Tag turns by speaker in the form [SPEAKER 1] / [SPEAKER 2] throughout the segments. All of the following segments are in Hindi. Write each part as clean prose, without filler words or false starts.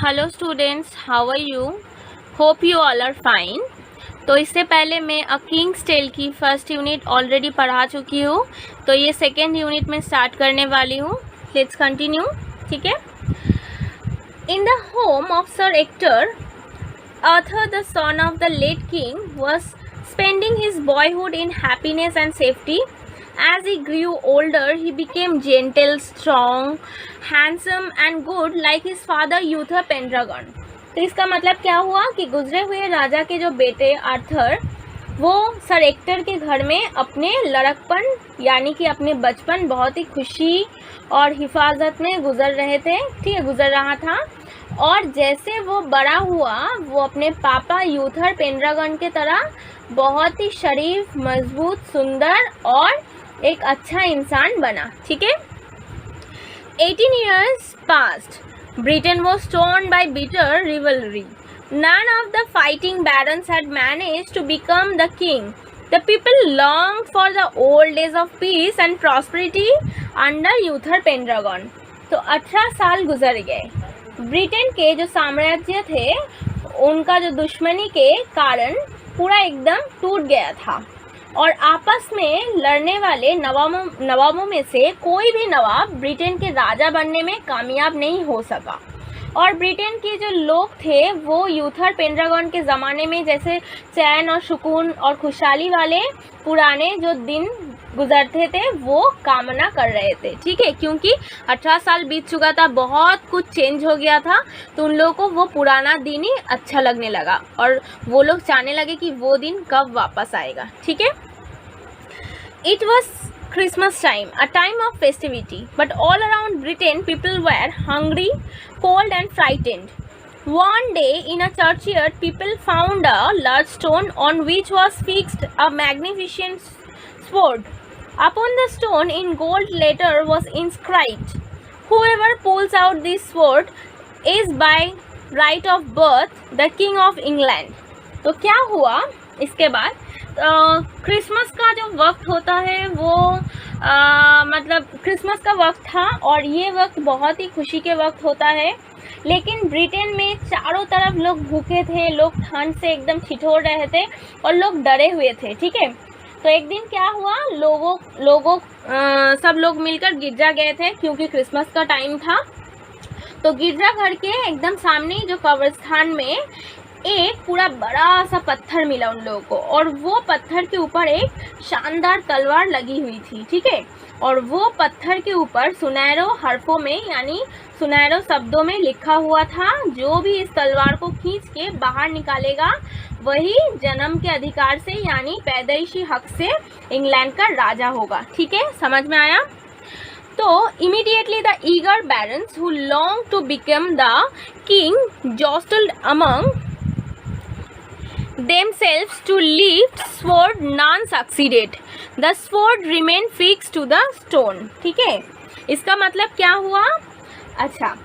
[SPEAKER 1] Hello students, how are you? Hope you all are fine. तो इससे पहले मैं अ किंग्स टेल की फर्स्ट यूनिट ऑलरेडी पढ़ा चुकी हूँ, तो ये सेकेंड यूनिट में स्टार्ट करने वाली हूँ। Let's continue. ठीक है। इन the home of sir actor Arthur, the son of the late king, was spending his boyhood in happiness and safety. As he grew older, he became gentle, strong, handsome and good like his father Uther Pendragon. तो इसका मतलब क्या हुआ कि गुजरे हुए राजा के जो बेटे आर्थर वो सर एक्टर के घर में अपने लड़कपन यानी कि अपने बचपन बहुत ही खुशी और हिफाजत में गुजर रहा था। और जैसे वो बड़ा हुआ वो अपने पापा यूथर पेंड्रागन के तरह बहुत ही शरीफ, मजबूत, सुंदर और एक अच्छा इंसान बना। ठीक है। 18 years passed. Britain was torn by bitter rivalry. None of the fighting barons had managed to become the king. The people longed for the old days of peace and prosperity under Uther Pendragon. तो 18 साल गुजर गए। ब्रिटेन के जो साम्राज्य थे उनका जो दुश्मनी के कारण पूरा एकदम टूट गया था और आपस में लड़ने वाले नवाबों में से कोई भी नवाब ब्रिटेन के राजा बनने में कामयाब नहीं हो सका। और ब्रिटेन के जो लोग थे वो यूथर पेंड्रागन के ज़माने में जैसे चैन और सुकून और खुशहाली वाले पुराने जो दिन गुजरते थे वो कामना कर रहे थे। ठीक है, क्योंकि 18 साल बीत चुका था, बहुत कुछ चेंज हो गया था, तो उन लोगों को वो पुराना दिन ही अच्छा लगने लगा और वो लोग चाहने लगे कि वो दिन कब वापस आएगा। ठीक है। It was Christmas time, a time of festivity, but all around Britain people were hungry, cold and frightened. One day in a churchyard people found a large stone on which was fixed a magnificent sword. Upon the stone in gold letter was inscribed, "Whoever pulls out this sword is by right of birth the King of England." तो क्या हुआ इसके बाद? क्रिसमस का जो वक्त होता है वो मतलब क्रिसमस का वक्त था और ये वक्त बहुत ही खुशी के वक्त होता है। लेकिन ब्रिटेन में चारों तरफ लोग भूखे थे, लोग ठंड से एकदम ठिठुर रहे थे और लोग डरे हुए थे। ठीक है। तो एक दिन क्या हुआ, सब लोग मिलकर गिरजा गए थे क्योंकि क्रिसमस का टाइम था। तो गिरजा घर के एकदम सामने जो कब्रिस्तान में एक पूरा बड़ा सा पत्थर मिला उन लोगों को और वो पत्थर के ऊपर एक शानदार तलवार लगी हुई थी। ठीक है। और वो पत्थर के ऊपर सुनहरे हरफों में यानी सुनहरे शब्दों में लिखा हुआ था, जो भी इस तलवार को खींच के बाहर निकालेगा वही जन्म के अधिकार से यानी पैदाइशी हक से इंग्लैंड का राजा होगा। ठीक है, समझ में आया? तो immediately the eager barons who longed to become the king jostled among themselves to lift sword. None succeeded. The sword remained fixed to the stone. ठीक है, इसका मतलब क्या हुआ? अच्छा,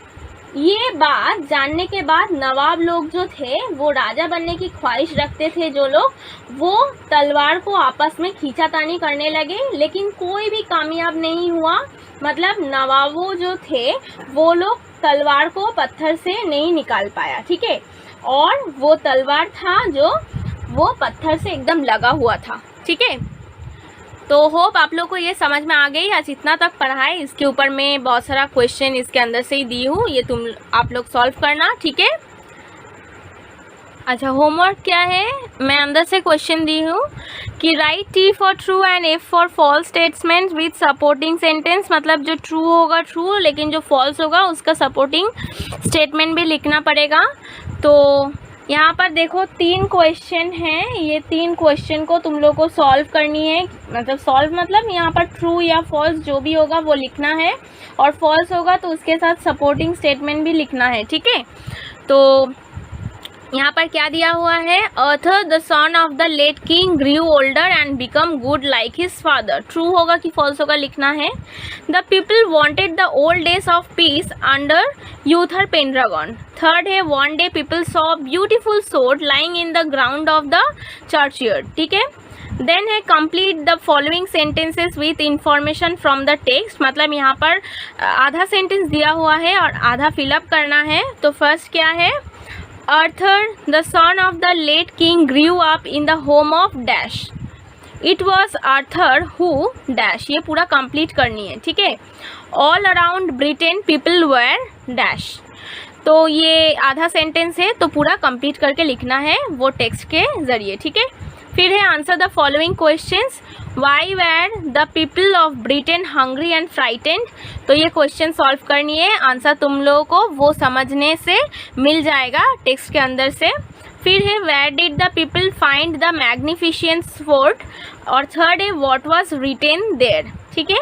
[SPEAKER 1] ये बात जानने के बाद नवाब लोग जो थे वो राजा बनने की ख्वाहिश रखते थे, जो लोग वो तलवार को आपस में खींचातानी करने लगे, लेकिन कोई भी कामयाब नहीं हुआ। मतलब नवाबों जो थे वो लोग तलवार को पत्थर से नहीं निकाल पाया। ठीक है। और वो तलवार था जो वो पत्थर से एकदम लगा हुआ था। ठीक है। तो होप आप लोग को ये समझ में आ गई। आज इतना तक पढ़ा है, इसके ऊपर मैं बहुत सारा क्वेश्चन इसके अंदर से ही दी हूँ, ये आप लोग सॉल्व करना। ठीक है। अच्छा, होमवर्क क्या है? मैं अंदर से क्वेश्चन दी हूँ कि write T for true and F for false statement with supporting sentence. मतलब जो ट्रू होगा ट्रू, लेकिन जो फॉल्स होगा उसका सपोर्टिंग स्टेटमेंट भी लिखना पड़ेगा। तो यहाँ पर देखो 3 क्वेश्चन हैं, ये 3 क्वेश्चन को तुम लोग को सॉल्व करनी है। मतलब यहाँ पर ट्रू या फॉल्स जो भी होगा वो लिखना है और फॉल्स होगा तो उसके साथ सपोर्टिंग स्टेटमेंट भी लिखना है। ठीक है। तो यहाँ पर क्या दिया हुआ है? Arthur the son of the late king grew older and become good like his father. True होगा कि फॉल्स होगा लिखना है। The people wanted the old days of peace under Uther Pendragon. Third है one day people saw beautiful sword lying in the ground of the churchyard. ठीक है। देन है complete the following sentences with information from the text, मतलब यहाँ पर आधा सेंटेंस दिया हुआ है और आधा फिलअप करना है। तो फर्स्ट क्या है, Arthur the son of the late king grew up in the home of dash, it was Arthur who dash, ये पूरा कंप्लीट करनी है, ठीक है। All around Britain people were dash, तो ये आधा सेंटेंस है तो पूरा कंप्लीट करके लिखना है वो टेक्स्ट के ज़रिए, ठीक है। फिर है answer the following questions, why were the people of Britain hungry and frightened, तो ये क्वेश्चन सॉल्व करनी है, आंसर तुम लोगों को वो समझने से मिल जाएगा टेक्स्ट के अंदर से। फिर है where did the people find the magnificent fort, और थर्ड है व्हाट वाज रिटेन देयर, ठीक है।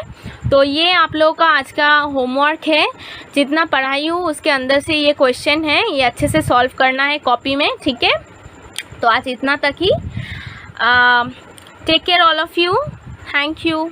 [SPEAKER 1] तो ये आप लोगों का आज का होमवर्क है, जितना पढ़ाई हूँ उसके अंदर से ये क्वेश्चन है, ये अच्छे से सॉल्व करना है कॉपी में, ठीक है। तो आज इतना तक ही। Take care all of you, thank you.